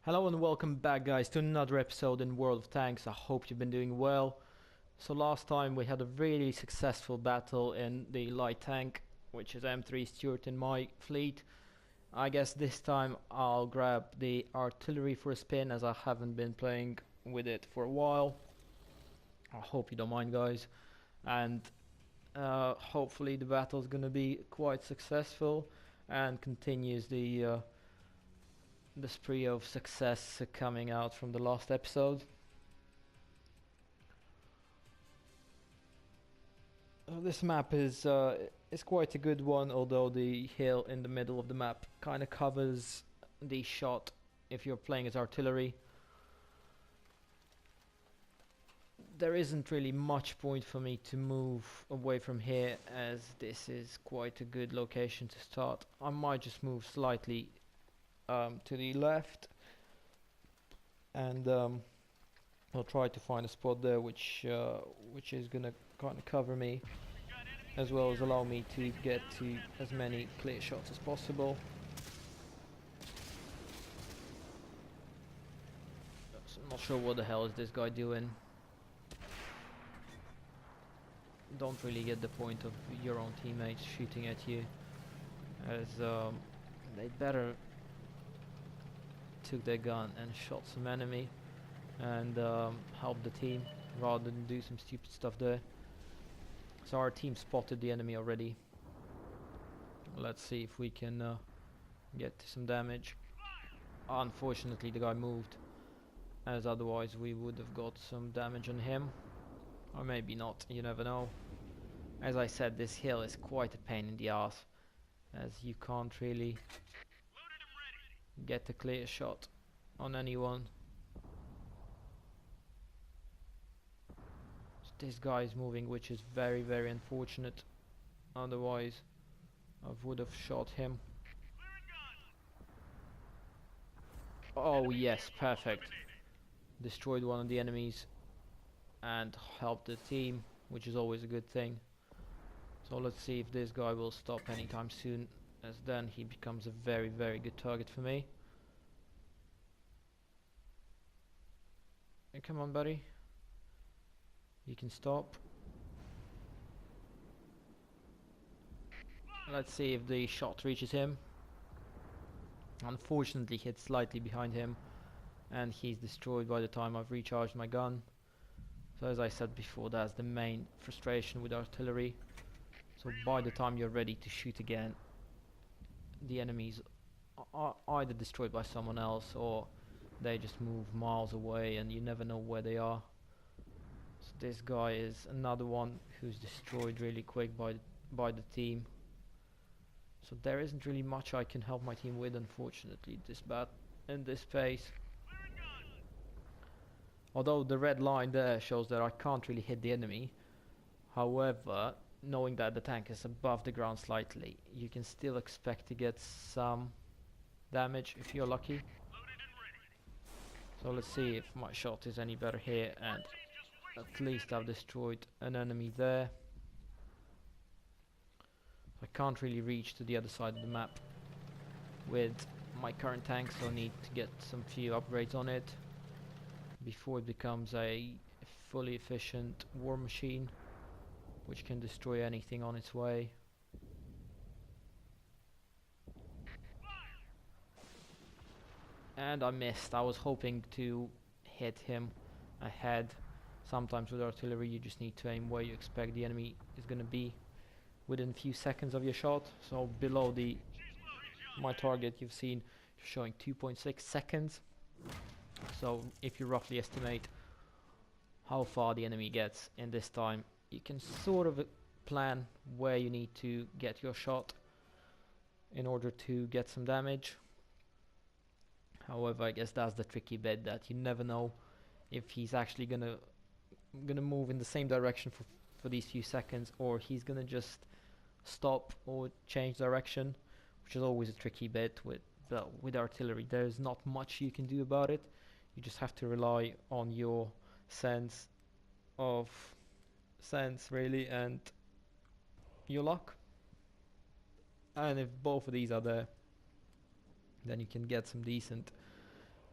Hello and welcome back guys to another episode in World of Tanks. I hope you've been doing well. So last time we had a really successful battle in the light tank, which is M3 Stuart in my fleet. I guess this time I'll grab the artillery for a spin as I haven't been playing with it for a while. I hope you don't mind guys, and hopefully the battle is gonna be quite successful and continues the spree of success coming out from the last episode. This map is quite a good one, although the hill in the middle of the map kind of covers the shot if you're playing as artillery. There isn't really much point for me to move away from here, as this is quite a good location to start. I might just move slightly to the left, and I'll try to find a spot there which is gonna kind of cover me, as well as allow me to get to as many clear shots as possible. So I'm not sure what the hell is this guy doing. Don't really get the point of your own teammates shooting at you, as they better took their gun and shot some enemy and help the team rather than do some stupid stuff there. So our team spotted the enemy already. Let's see if we can get to some damage. Unfortunately the guy moved, as otherwise we would have got some damage on him, or maybe not, you never know. As I said, this hill is quite a pain in the ass, as you can't really get a clear shot on anyone. So this guy is moving, which is very unfortunate, otherwise I would have shot him. Oh yes, perfect. Destroyed one of the enemies and helped the team, which is always a good thing. So let's see if this guy will stop anytime soon, as then he becomes a very good target for me. Hey, come on buddy, you can stop. Let's see if the shot reaches him. Unfortunately hit slightly behind him, and he's destroyed by the time I've recharged my gun. So as I said before, that's the main frustration with artillery. So by the time you're ready to shoot again, the enemies are either destroyed by someone else, or they just move miles away and you never know where they are. So this guy is another one who's destroyed really quick by the team. So there isn't really much I can help my team with, unfortunately, in this phase. Although the red line there shows that I can't really hit the enemy. However, knowing that the tank is above the ground slightly, you can still expect to get some damage if you're lucky. So let's see if my shot is any better here, and at least I've destroyed an enemy there. I can't really reach to the other side of the map with my current tank, so I need to get some few upgrades on it before it becomes a fully efficient war machine which can destroy anything on its way. And I missed. I was hoping to hit him ahead. Sometimes with artillery you just need to aim where you expect the enemy is going to be within a few seconds of your shot. So below my target, you've seen showing 2.6 seconds. So if you roughly estimate how far the enemy gets in this time, you can sort of plan where you need to get your shot in order to get some damage. However, I guess that's the tricky bit, that you never know if he's actually gonna move in the same direction for these few seconds, or he's gonna just stop or change direction, which is always a tricky bit with artillery. There's not much you can do about it. You just have to rely on your sense really, and your luck. And if both of these are there, then you can get some decent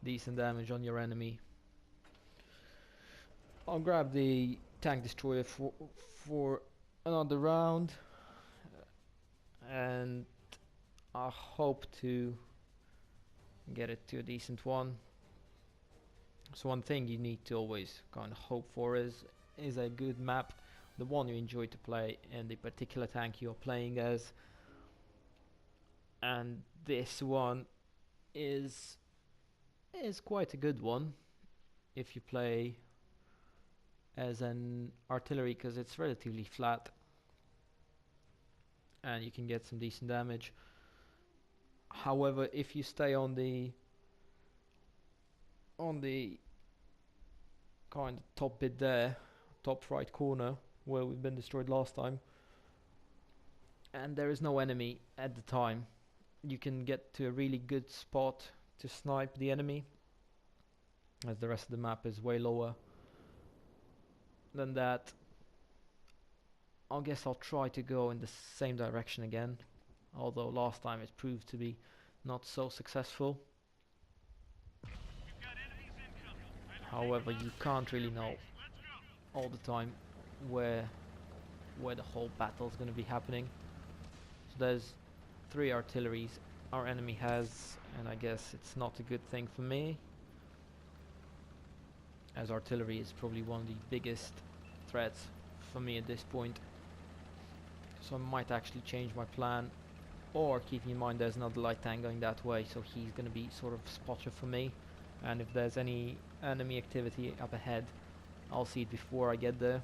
decent damage on your enemy. I'll grab the tank destroyer for another round, and I hope to get it to a decent one. So one thing you need to always kind of hope for is a good map, the one you enjoy to play in the particular tank you're playing as. And this one is quite a good one if you play as an artillery, because it's relatively flat and you can get some decent damage. However, if you stay on the kind of top bit there, top right corner where we've been destroyed last time, and there is no enemy at the time, you can get to a really good spot to snipe the enemy, as the rest of the map is way lower than that. I guess I'll try to go in the same direction again, although last time it proved to be not so successful. However, you can't really know all the time where the whole battle is going to be happening. So there's 3 artilleries our enemy has, and I guess it's not a good thing for me, as artillery is probably one of the biggest threats for me at this point. So I might actually change my plan, or keeping in mind there's another light tank going that way, so he's going to be sort of spotter for me, and if there's any enemy activity up ahead, I'll see it before I get there.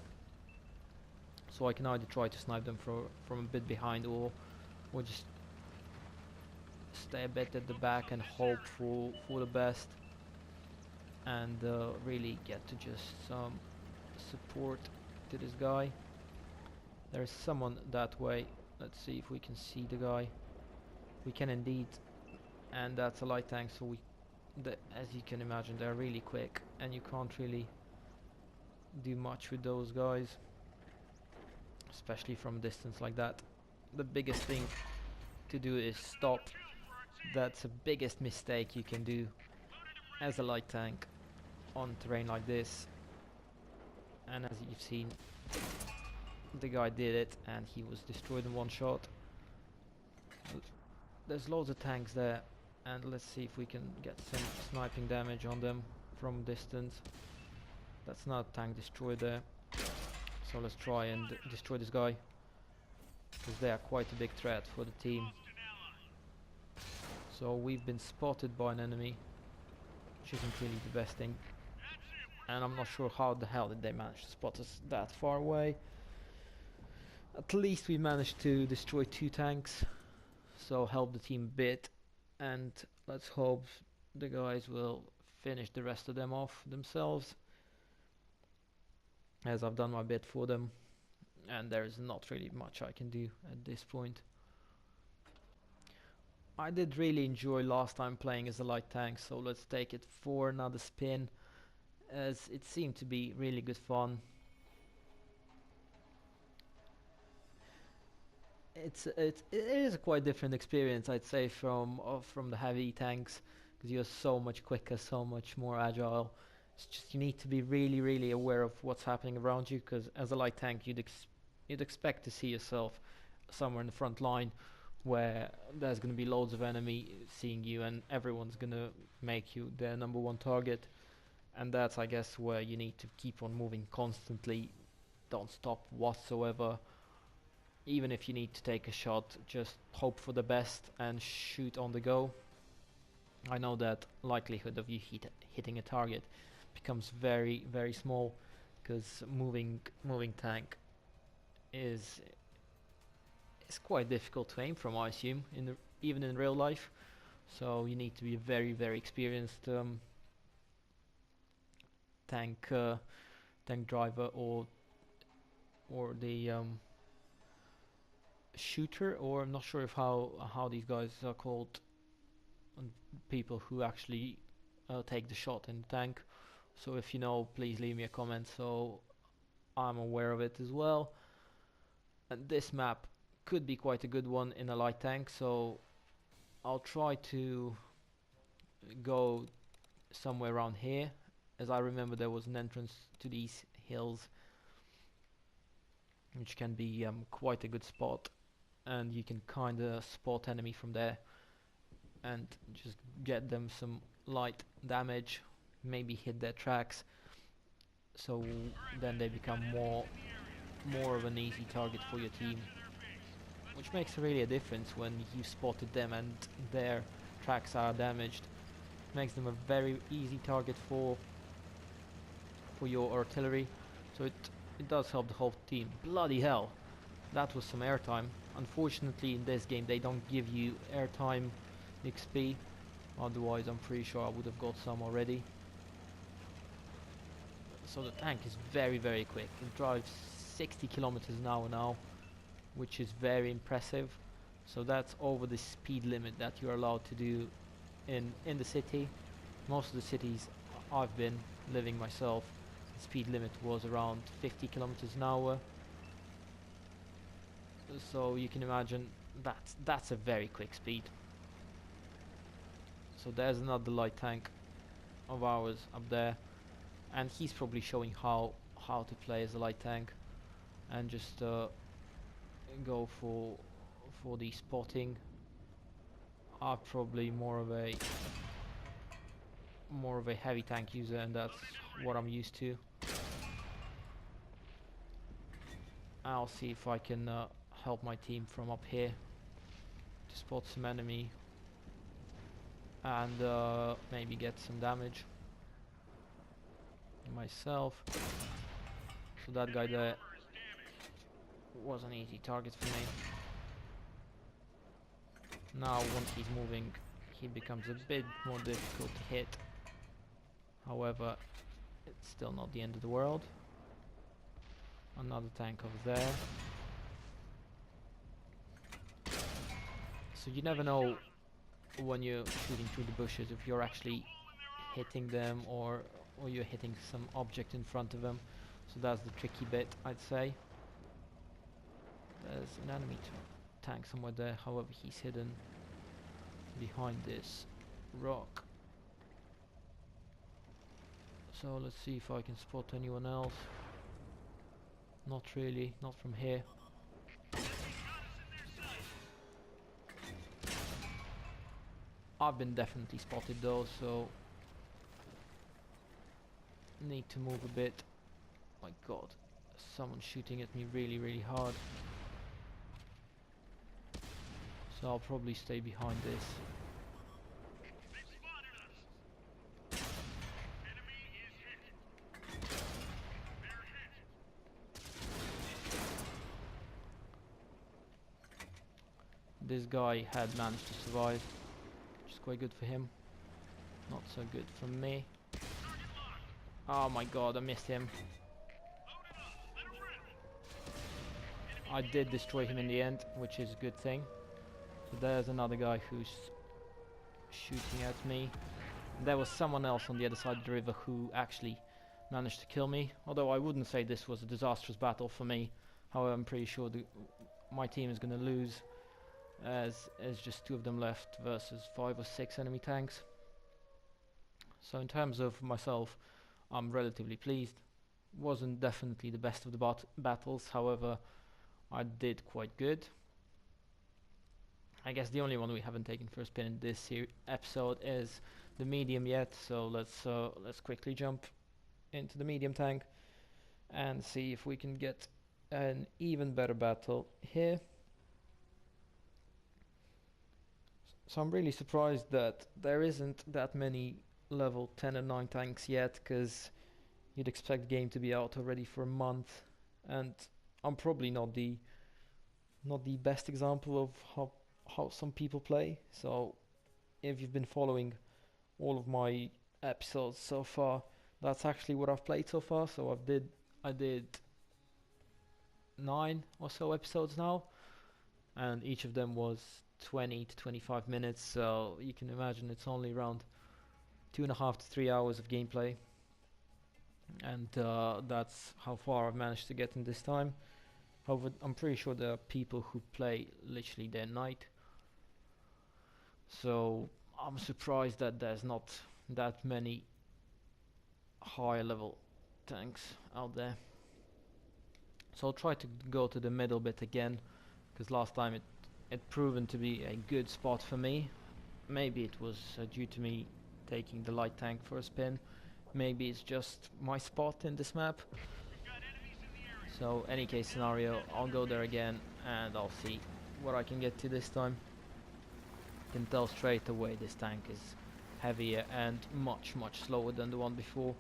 So I can either try to snipe them from a bit behind, or just stay a bit at the back and hope for the best, and really get to just some support to this guy. There's someone that way. Let's see if we can see the guy. We can indeed, and that's a light tank, so as you can imagine, they're really quick and you can't really do much with those guys, especially from a distance like that. The biggest thing to do is stop. That's the biggest mistake you can do as a light tank on terrain like this, and as you've seen, the guy did it and he was destroyed in one shot. There's loads of tanks there, and let's see if we can get some sniping damage on them from distance. That's not a tank destroyed there, so let's try and destroy this guy, because they are quite a big threat for the team. So we've been spotted by an enemy, which isn't really the best thing, and I'm not sure how the hell did they manage to spot us that far away. At least we managed to destroy 2 tanks, so help the team a bit, and let's hope the guys will finish the rest of them off themselves, as I've done my bit for them, and there's not really much I can do at this point. I did really enjoy last time playing as a light tank, so let's take it for another spin, as it seemed to be really good fun. It is a quite different experience, I'd say, from the heavy tanks, because you're so much quicker, so much more agile. It's just you need to be really aware of what's happening around you, because as a light tank you'd expect to see yourself somewhere in the front line, where there's going to be loads of enemy seeing you and everyone's going to make you their number 1 target, and that's, I guess, where you need to keep on moving constantly. Don't stop whatsoever. Even if you need to take a shot, just hope for the best and shoot on the go. I know that likelihood of you hitting a target becomes very small, because moving tank is quite difficult to aim from, I assume, even in real life. So you need to be a very experienced tank driver, or the shooter, or I'm not sure if how these guys are called, people who actually take the shot in the tank. So if you know, please leave me a comment so I'm aware of it as well. And this map could be quite a good one in a light tank, so I'll try to go somewhere around here. As I remember, there was an entrance to these hills, which can be quite a good spot, and you can kinda spot enemy from there and just get them some light damage, maybe hit their tracks, so then they become more of an easy target for your team, which makes really a difference when you spotted them and their tracks are damaged. Makes them a very easy target for your artillery, so it does help the whole team. Bloody hell, that was some airtime. Unfortunately in this game they don't give you airtime XP, otherwise I'm pretty sure I would have got some already. So the tank is very quick. It drives 60 kilometers an hour now, which is very impressive. So that's over the speed limit that you're allowed to do in the city. Most of the cities I've been living myself, the speed limit was around 50 kilometers an hour. So you can imagine that's a very quick speed. So there's another light tank of ours up there, and he's probably showing how to play as a light tank, and just go for the spotting. I'm probably more of a heavy tank user, and that's what I'm used to. I'll see if I can help my team from up here to spot some enemy and maybe get some damage myself. So that guy there was an easy target for me. Now once he's moving, he becomes a bit more difficult to hit. However, it's still not the end of the world. Another tank over there. So you never know when you're shooting through the bushes if you're actually hitting them or you're hitting some object in front of them. So that's the tricky bit, I'd say. There's an enemy tank somewhere there, however he's hidden behind this rock. So let's see if I can spot anyone else. Not really, not from here. I've been definitely spotted though, so need to move a bit. My god, someone's shooting at me really hard. So I'll probably stay behind this. This guy had managed to survive, which is quite good for him. Not so good for me. Oh my god, I missed him. I did destroy him in the end, which is a good thing. So there's another guy who's shooting at me. There was someone else on the other side of the river who actually managed to kill me. Although I wouldn't say this was a disastrous battle for me. However, I'm pretty sure my team is going to lose, as just 2 of them left versus 5 or 6 enemy tanks. So in terms of myself, I'm relatively pleased. Wasn't definitely the best of the battles, however I did quite good. I guess the only one we haven't taken first spin in this episode is the medium yet, so let's quickly jump into the medium tank and see if we can get an even better battle here. So I'm really surprised that there isn't that many level 10 and 9 tanks yet, because you'd expect the game to be out already for a month, and I'm probably not the best example of how some people play. So if you've been following all of my episodes so far, that's actually what I've played so far. So I did 9 or so episodes now, and each of them was 20 to 25 minutes, so you can imagine it's only around 2.5 to 3 hours of gameplay, and that's how far I've managed to get in this time. However, I'm pretty sure there are people who play literally day and night, so I'm surprised that there's not that many higher level tanks out there. So I'll try to go to the middle bit again, because last time it proven to be a good spot for me. Maybe it was due to me taking the light tank for a spin. Maybe it's just my spot in this map. So any case scenario, I'll go there again and I'll see what I can get to this time. You can tell straight away this tank is heavier and much slower than the one before.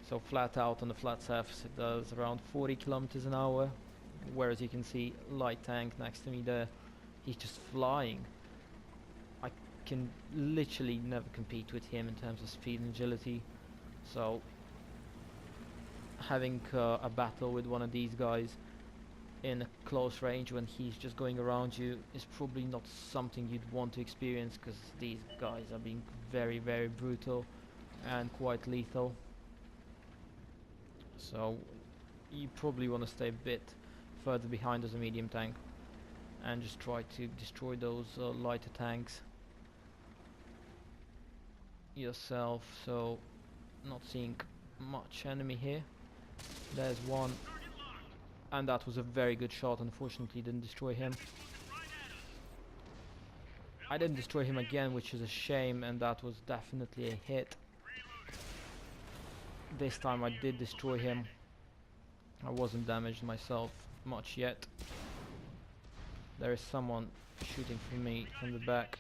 So flat out on the flat surface it does around 40 kilometers an hour, whereas you can see light tank next to me there, he's just flying. I can literally never compete with him in terms of speed and agility. So having a battle with one of these guys in a close range when he's just going around you is probably not something you'd want to experience, because these guys are being very brutal and quite lethal. So you probably want to stay a bit further behind as a medium tank and just try to destroy those lighter tanks yourself. So not seeing much enemy here. There's one, and that was a very good shot. Unfortunately didn't destroy him. I didn't destroy him again, which is a shame, and that was definitely a hit. This time I did destroy him. I wasn't damaged myself much yet. There is someone shooting for me from the back.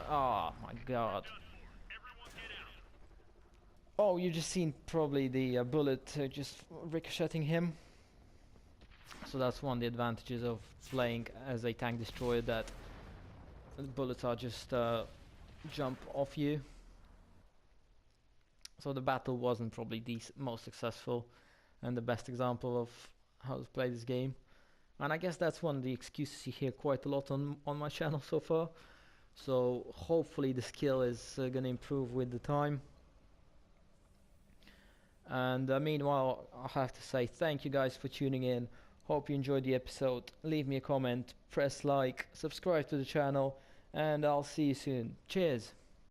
Oh my god. Oh, you just seen probably the bullet just ricocheting him. So that's one of the advantages of playing as a tank destroyer, that the bullets are just jump off you. So the battle wasn't probably the most successful and the best example of how to play this game. And I guess that's one of the excuses you hear quite a lot on my channel so far. So hopefully the skill is gonna improve with the time. And meanwhile, I have to say thank you guys for tuning in. Hope you enjoyed the episode. Leave me a comment, press like, subscribe to the channel, and I'll see you soon. Cheers!